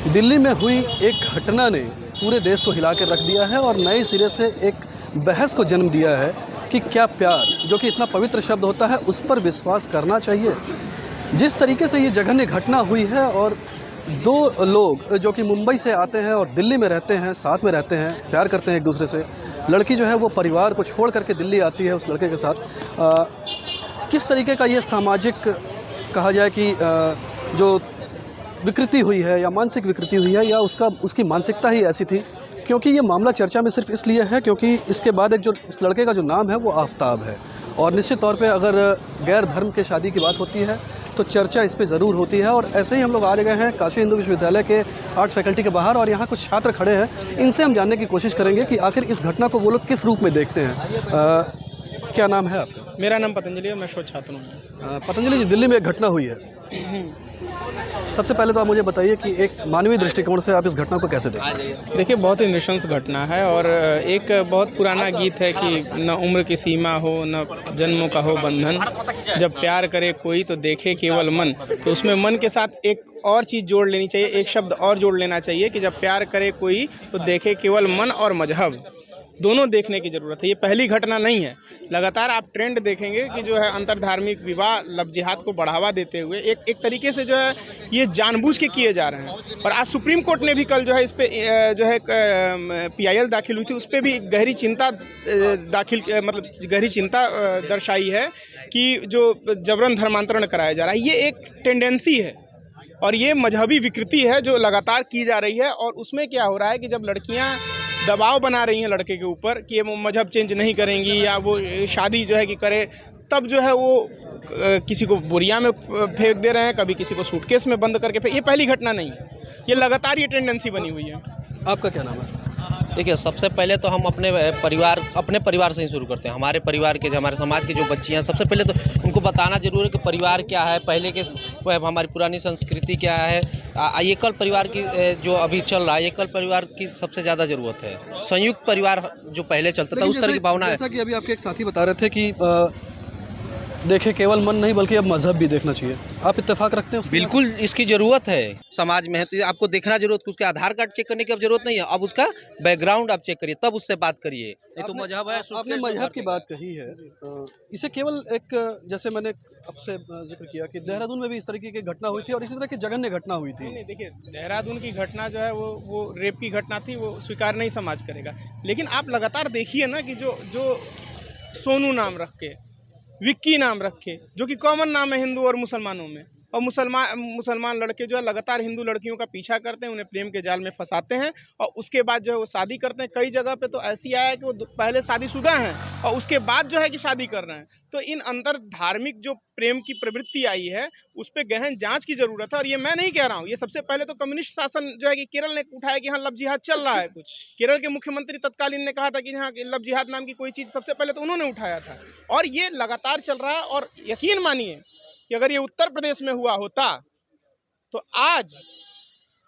दिल्ली में हुई एक घटना ने पूरे देश को हिला के रख दिया है और नए सिरे से एक बहस को जन्म दिया है कि क्या प्यार, जो कि इतना पवित्र शब्द होता है, उस पर विश्वास करना चाहिए। जिस तरीके से ये जघन्य घटना हुई है और दो लोग जो कि मुंबई से आते हैं और दिल्ली में रहते हैं, साथ में रहते हैं, प्यार करते हैं एक दूसरे से। लड़की जो है वो परिवार को छोड़ करके दिल्ली आती है उस लड़के के साथ। किस तरीके का ये सामाजिक कहा जाए कि जो विकृति हुई है या मानसिक विकृति हुई है या उसकी मानसिकता ही ऐसी थी, क्योंकि ये मामला चर्चा में सिर्फ इसलिए है क्योंकि इसके बाद एक जो उस लड़के का जो नाम है वो आफताब है। और निश्चित तौर पे अगर गैर धर्म के शादी की बात होती है तो चर्चा इस पे ज़रूर होती है। और ऐसे ही हम लोग आ गए हैं काशी हिंदू विश्वविद्यालय के आर्ट्स फैकल्टी के बाहर और यहाँ कुछ छात्र खड़े हैं। इनसे हम जानने की कोशिश करेंगे कि आखिर इस घटना को वो लोग किस रूप में देखते हैं। क्या नाम है आपका? मेरा नाम पतंजलि है, मैं शोध छात्र हूँ। पतंजलि जी, दिल्ली में एक घटना हुई है। सबसे पहले तो आप मुझे बताइए कि एक मानवीय दृष्टिकोण से आप इस घटना को कैसे देखते हैं? देखिए, बहुत ही नृशंस घटना है और एक बहुत पुराना गीत है कि न उम्र की सीमा हो न जन्मों का हो बंधन, जब प्यार करे कोई तो देखे केवल मन। तो उसमें मन के साथ एक और चीज़ जोड़ लेनी चाहिए, एक शब्द और जोड़ लेना चाहिए कि जब प्यार करे कोई तो देखे केवल मन और मजहब, दोनों देखने की ज़रूरत है। ये पहली घटना नहीं है। लगातार आप ट्रेंड देखेंगे कि जो है अंतर्धार्मिक विवाह, लव जिहाद को बढ़ावा देते हुए एक तरीके से जो है ये जानबूझ के किए जा रहे हैं। और आज सुप्रीम कोर्ट ने भी कल जो है इस पे जो है PIL दाखिल हुई थी, उस पर भी गहरी चिंता गहरी चिंता दर्शाई है कि जो जबरन धर्मांतरण कराया जा रहा है, ये एक टेंडेंसी है और ये मजहबी विकृति है जो लगातार की जा रही है। और उसमें क्या हो रहा है कि जब लड़कियां दबाव बना रही हैं लड़के के ऊपर कि ये मजहब चेंज नहीं करेंगी या वो शादी जो है कि करे, तब जो है वो किसी को बोरिया में फेंक दे रहे हैं, कभी किसी को सूटकेस में बंद करके फेंक। ये पहली घटना नहीं है, ये लगातार ये टेंडेंसी बनी हुई है। आपका क्या नाम है? देखिए, सबसे पहले तो हम अपने परिवार से ही शुरू करते हैं। हमारे परिवार के, हमारे समाज की जो बच्चियां, सबसे पहले तो उनको बताना जरूर है कि परिवार क्या है, पहले के हमारी पुरानी संस्कृति क्या है। एकल परिवार की जो अभी चल रहा है, एकल परिवार की सबसे ज़्यादा ज़रूरत है। संयुक्त परिवार जो पहले चलता था उस तरह की भावना है। जैसा कि अभी आपके एक साथी बता रहे थे कि देखे केवल मन नहीं बल्कि अब मजहब भी देखना चाहिए, आप इत्तेफाक रखते हैं? बिल्कुल, इसकी ज़रूरत है समाज में है तो आपको देखना जरूरत, उसके आधार कार्ड चेक करने की अब जरूरत नहीं है, अब उसका बैकग्राउंड आप चेक करिए, तब उससे बात करिए। ये तो मजहब है। आपने मजहब की बात कही है, इसे केवल एक, जैसे मैंने आपसे जिक्र किया कि देहरादून में भी इस तरीके की घटना हुई थी और इसी तरह की जघन्य घटना हुई थी। नहीं, देखिए, देहरादून की घटना जो है वो रेप की घटना थी, वो स्वीकार नहीं समाज करेगा। लेकिन आप लगातार देखिए ना कि जो सोनू नाम रख के, विक्की नाम रखे, जो कि कॉमन नाम है हिंदू और मुसलमानों में, और मुसलमान लड़के जो है लगातार हिंदू लड़कियों का पीछा करते हैं, उन्हें प्रेम के जाल में फंसाते हैं और उसके बाद जो है वो शादी करते हैं। कई जगह पे तो ऐसी आया है कि वो पहले शादीशुदा हैं और उसके बाद जो है कि शादी कर रहे हैं। तो इन अंतर धार्मिक जो प्रेम की प्रवृत्ति आई है उस पर गहन जांच की जरूरत है। और ये मैं नहीं कह रहा हूँ, ये सबसे पहले तो कम्युनिस्ट शासन जो है कि केरल ने उठाया कि हाँ लव जिहाद चल रहा है। कुछ केरल के मुख्यमंत्री तत्कालीन ने कहा था कि हाँ लव जिहाद नाम की कोई चीज़ सबसे पहले तो उन्होंने उठाया था और ये लगातार चल रहा है। और यकीन मानिए कि अगर ये उत्तर प्रदेश में हुआ होता तो आज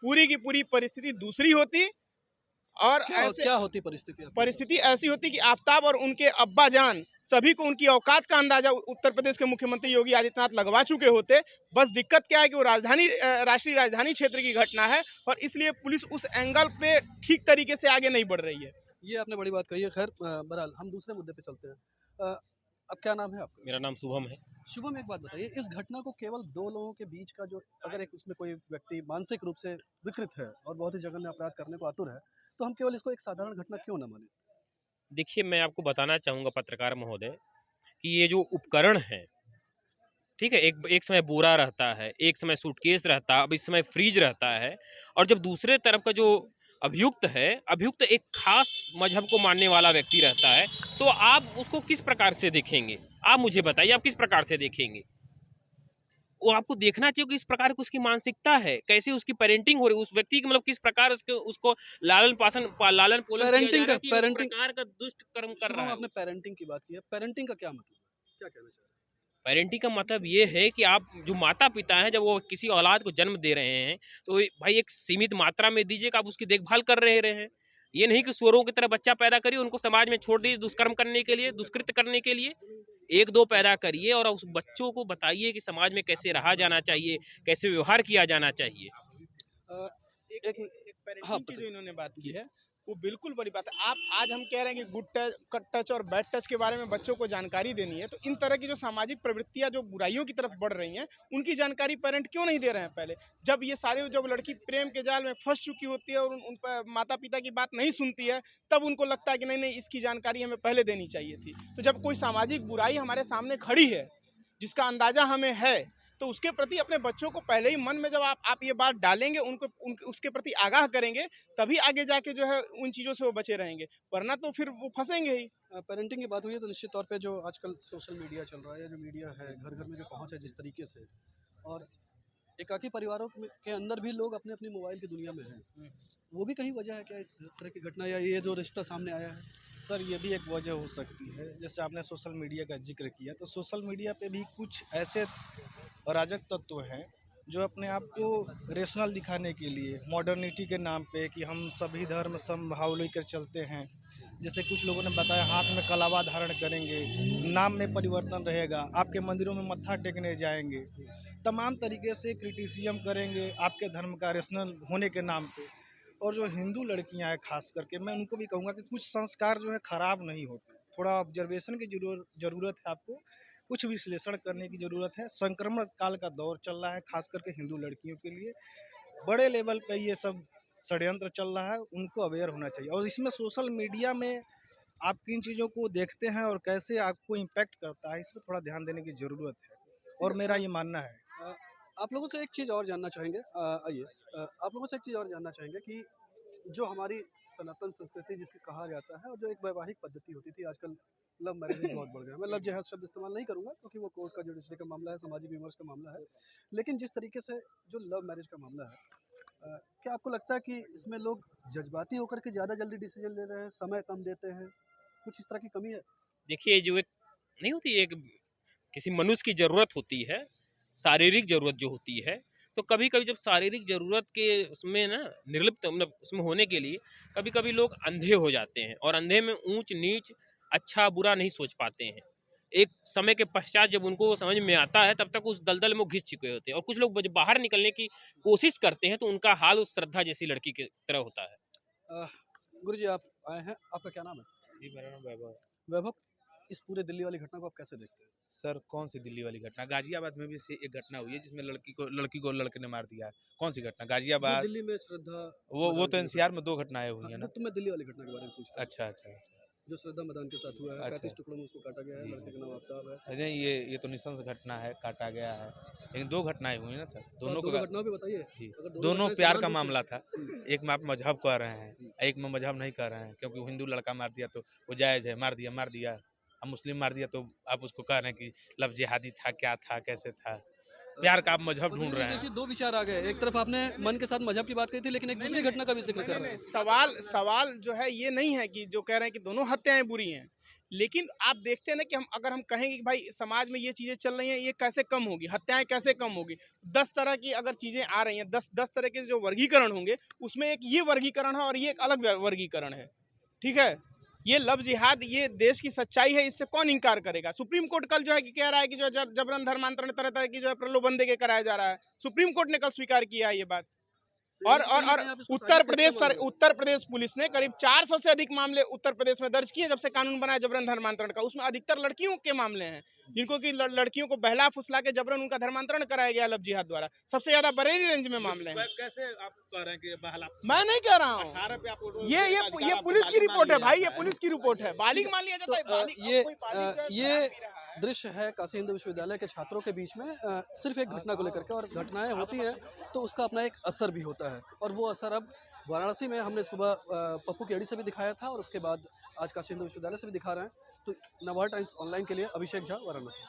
पूरी की पूरी परिस्थिति दूसरी होती। और ऐसे क्या होती परिस्थिति ऐसी होती कि आफताब और उनके अब्बा जान सभी को उनकी औकात का अंदाजा उत्तर प्रदेश के मुख्यमंत्री योगी आदित्यनाथ लगवा चुके होते। बस दिक्कत क्या है कि वो राष्ट्रीय राजधानी क्षेत्र की घटना है और इसलिए पुलिस उस एंगल पे ठीक तरीके से आगे नहीं बढ़ रही है। ये आपने बड़ी बात कही है। खैर बहरहाल हम दूसरे मुद्दे पे चलते हैं। अब क्या नाम है आपका? मेरा नाम शुभम है। शुभम, एक बात बताइए, इस घटना को केवल दो लोगों के बीच का जो, अगर एक उसमें कोई व्यक्ति मानसिक रूप से विकृत है और बहुत ही जघन्य अपराध करने को आतुर है, तो हम केवल इसको एक साधारण घटना क्यों न माने? देखिए, मैं आपको बताना चाहूँगा पत्रकार महोदय कि ये जो उपकरण है, ठीक है, एक समय बोरा रहता है, एक समय सूटकेस रहता है, अब इस समय फ्रीज रहता है। और जब दूसरे तरफ का जो अभियुक्त एक खास मजहब को मानने वाला व्यक्ति रहता है, तो आप उसको किस प्रकार से देखेंगे? आप मुझे बताइए, आप किस प्रकार से देखेंगे? वो आपको देखना चाहिए कि इस प्रकार की उसकी मानसिकता है, कैसे उसकी पेरेंटिंग हो रही है, उस व्यक्ति की, मतलब किस प्रकार उसको लालन पोषण किया जा रहा है कि इस प्रकार का दुष्ट कर्म कर रहा है। आपने पेरेंटिंग की बात की है, पेरेंटिंग का क्या मतलब है, क्या कहना चाह रहे हैं? पेरेंटिंग का मतलब ये है कि आप जो माता पिता हैं, जब वो किसी औलाद को जन्म दे रहे हैं तो भाई एक सीमित मात्रा में दीजिए कि आप उसकी देखभाल कर रहे हैं। ये नहीं कि सुअरों की तरह बच्चा पैदा करिए, उनको समाज में छोड़ दीजिए दुष्कर्म करने के लिए, दुष्कृत्य करने के लिए। एक दो पैदा करिए और उस बच्चों को बताइए कि समाज में कैसे रहा जाना चाहिए, कैसे व्यवहार किया जाना चाहिए। एक पेरेंटिंग हाँ, की जो इन्होंने बात की है वो बिल्कुल बड़ी बात है। आप आज हम कह रहे हैं कि गुड टच और बैड टच के बारे में बच्चों को जानकारी देनी है, तो इन तरह की जो सामाजिक प्रवृत्तियां जो बुराइयों की तरफ बढ़ रही हैं उनकी जानकारी पेरेंट क्यों नहीं दे रहे हैं पहले? जब लड़की प्रेम के जाल में फंस चुकी होती है और उन पर माता पिता की बात नहीं सुनती है, तब उनको लगता है कि नहीं नहीं इसकी जानकारी हमें पहले देनी चाहिए थी। तो जब कोई सामाजिक बुराई हमारे सामने खड़ी है जिसका अंदाजा हमें है, तो उसके प्रति अपने बच्चों को पहले ही मन में जब आप ये बात डालेंगे, उसके प्रति आगाह करेंगे, तभी आगे जाके जो है उन चीज़ों से वो बचे रहेंगे, वरना तो फिर वो फंसेंगे ही। पेरेंटिंग की बात हुई है तो निश्चित तौर पे जो आजकल सोशल मीडिया चल रहा है या जो मीडिया है घर घर में जो पहुंच है जिस तरीके से, और एकाकी परिवारों के अंदर भी लोग अपने अपनी मोबाइल की दुनिया में हैं, वो भी कहीं वजह है क्या इस तरह की घटना या ये जो रिश्ता सामने आया है? सर ये भी एक वजह हो सकती है। जैसे आपने सोशल मीडिया का जिक्र किया, तो सोशल मीडिया पे भी कुछ ऐसे अराजक तत्व हैं जो अपने आप को रेशनल दिखाने के लिए मॉडर्निटी के नाम पे कि हम सभी धर्म समभाव लेकर चलते हैं, जैसे कुछ लोगों ने बताया हाथ में कलावा धारण करेंगे, नाम में परिवर्तन रहेगा, आपके मंदिरों में मत्था टेकने जाएंगे, तमाम तरीके से क्रिटिसिज्म करेंगे आपके धर्म का रेशनल होने के नाम पे। और जो हिंदू लड़कियां हैं खास करके, मैं उनको भी कहूँगा कि कुछ संस्कार जो है ख़राब नहीं होते, थोड़ा ऑब्जर्वेशन की ज़रूरत है आपको, कुछ विश्लेषण करने की ज़रूरत है। संक्रमण काल का दौर चल रहा है खास करके हिंदू लड़कियों के लिए, बड़े लेवल पे ये सब षड्यंत्र चल रहा है, उनको अवेयर होना चाहिए। और इसमें सोशल मीडिया में आप किन चीज़ों को देखते हैं और कैसे आपको इम्पैक्ट करता है, इस पर थोड़ा ध्यान देने की ज़रूरत है, और मेरा ये मानना है। आप लोगों से एक चीज़ और जानना चाहेंगे, आइए आप लोगों से एक चीज़ और जानना चाहेंगे कि जो हमारी सनातन संस्कृति जिसकी कहा जाता है और जो एक वैवाहिक पद्धति होती थी, आजकल लव मैरिज बहुत बढ़ गया। मैं लव जिहाद शब्द इस्तेमाल नहीं करूंगा क्योंकि वो कोर्ट का जुडिशरी का मामला है, सामाजिक विमर्श का मामला है, लेकिन जिस तरीके से जो लव मैरिज का मामला है, क्या आपको लगता है कि इसमें लोग जज्बाती होकर के ज़्यादा जल्दी डिसीजन ले रहे हैं, समय कम देते हैं, कुछ इस तरह की कमी है? देखिए, जो एक नहीं होती, एक किसी मनुष्य की ज़रूरत होती है, शारीरिक ज़रूरत जो होती है, तो कभी कभी जब शारीरिक ज़रूरत के उसमें ना निर्लिप्त मतलब उसमें होने के लिए कभी कभी लोग अंधे हो जाते हैं, और अंधे में ऊंच नीच अच्छा बुरा नहीं सोच पाते हैं। एक समय के पश्चात जब उनको वो समझ में आता है, तब तक उस दलदल में वो घिस चुके होते हैं, और कुछ लोग जब बाहर निकलने की कोशिश करते हैं तो उनका हाल उस श्रद्धा जैसी लड़की की तरह होता है। गुरु जी, आप आए हैं, आपका क्या नाम है? जी, मेरा नाम वैभव है। वैभव, इस पूरे दिल्ली वाली घटना को आप कैसे देखते हैं? सर, कौन सी दिल्ली वाली घटना? गाजियाबाद में भी से एक घटना हुई है जिसमें लड़की को लड़के ने मार दिया है। कौन सी घटना? जो गाजियाबाद? दिल्ली में श्रद्धा वो तो एनसीआर में 2 घटनाएं हुई हैं ना। तो मैं दिल्ली वाली घटना के बारे में पूछ रहा हूँ। अच्छा। जो श्रद्धा मदान के साथ हुआ है, अच्छा। 35 टुकड़ों में उसको काटा गया है, जी, लड़के का नाम आफ्ताब है। अरे ये तो निशंस घटना है, काटा गया है, लेकिन 2 घटनाएं हुई ना सर। तो आप दोनों घटनाओं पे बताइए। जी, अगर दोनों घटनाएं प्यार समान का रूप से- मामला था। एक में आप मजहब कह रहे हैं, एक में मजहब नहीं कह रहे हैं, क्योंकि वो हिंदू लड़का मार दिया तो वो जायज़ है, मार दिया। अब मुस्लिम मार दिया तो आप उसको कह रहे हैं कि लव जिहादी था, क्या था, कैसे था? प्यार का आप मजहब ढूंढ रहे हैं। देखिए, दो विचार आ गए। एक तरफ आपने मन के साथ मजहब की बात कही थी, लेकिन एक दूसरी घटना का भी जिक्र कर रहे हैं। सवाल जो है ये नहीं है कि जो कह रहे हैं कि दोनों हत्याएं बुरी हैं, लेकिन आप देखते हैं ना कि अगर हम कहेंगे कि भाई समाज में ये चीज़ें चल रही हैं, ये कैसे कम होगी, हत्याएं कैसे कम होगी? 10 तरह की अगर चीज़ें आ रही हैं, 10 तरह के जो वर्गीकरण होंगे, उसमें एक ये वर्गीकरण है और ये एक अलग वर्गीकरण है, ठीक है? ये लव जिहाद, ये देश की सच्चाई है, इससे कौन इनकार करेगा? सुप्रीम कोर्ट कल जो है कि कह रहा है कि जो जबरन धर्मांतरण तरह तरह की जो है प्रलोभन देके कराया जा रहा है, सुप्रीम कोर्ट ने कल स्वीकार किया है ये बात। और उत्तर प्रदेश पुलिस ने करीब 400 से अधिक मामले उत्तर प्रदेश में दर्ज किए जब से कानून बनाया जबरन धर्मांतरण का। उसमें अधिकतर लड़कियों के मामले हैं, जिनको कि लड़कियों को बहला फुसला के जबरन उनका धर्मांतरण कराया गया लव जिहाद द्वारा। सबसे ज्यादा बरेली रेंज में मामले हैं। कैसे आप कह रहे हैं कि बहला? मैं नहीं कह रहा हूँ, ये पुलिस की रिपोर्ट है भाई, ये पुलिस की रिपोर्ट है। बालिग मान लिया जाता है। ये दृश्य है काशी हिंदू विश्वविद्यालय के छात्रों के बीच में, सिर्फ एक घटना को लेकर के, और घटनाएं होती हैं तो उसका अपना एक असर भी होता है, और वो असर अब वाराणसी में हमने सुबह पप्पू केडी से भी दिखाया था और उसके बाद आज काशी हिंदू विश्वविद्यालय से भी दिखा रहे हैं। तो नवभारत टाइम्स ऑनलाइन के लिए अभिषेक झा, वाराणसी।